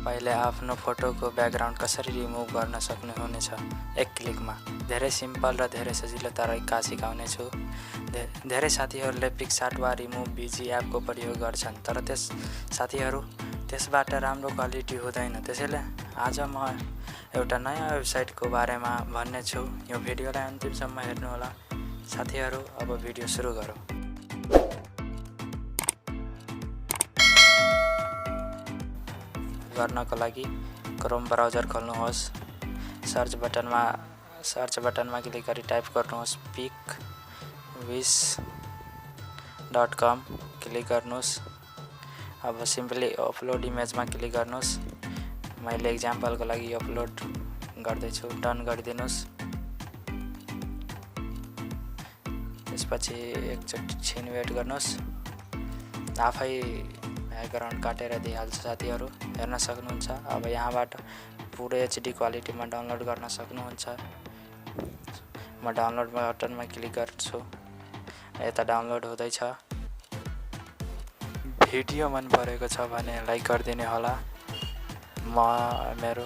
तपाईले आफ्नो फोटोको ब्याकग्राउन्ड कसरी रिमुभ गर्न सक्नुहुनेछ एक क्लिकमा। धेरै सिम्पल र धेरै सजिलो तरिका सिकाउने छु। धेरै साथीहरूले पिक्सार्ट वा रिमुभ बिजी एपको प्रयोग गर्छन्, तर त्यसबाट राम्रो क्वालिटी हुँदैन। त्यसैले आज म एउटा नयाँ वेबसाइटको बारेमा भन्ने छु। यो भिडियोलाई अन्तिमसम्म हेर्नुहोला साथीहरू। अब भिडियो सुरु गरौँ। गर्नको लागि क्रोम ब्राउजर खोल्नुहोस्। सर्च बटनमा क्लिक गरी टाइप गर्नुहोस् pic.wish.com क्लिक गर्नुहोस्। अब सिम्पली अपलोड इमेजमा क्लिक गर्नुहोस्। मैले एक्जाम्पलको लागि अपलोड गर्दैछु, डन गरिदिनुहोस्। त्यसपछि एकचोटि वेट गर्नुहोस्, आफै ब्याकग्राउन्ड काटेर दिइहाल्छ साथीहरू, हेर्न सक्नुहुन्छ। अब यहाँबाट पुरै HD क्वालिटीमा डाउनलोड गर्न सक्नुहुन्छ। म डाउनलोड बटनमा क्लिक गर्छु, यता डाउनलोड हुँदैछ। भिडियो मन परेको छ भने लाइक गरिदिनु होला। मेरो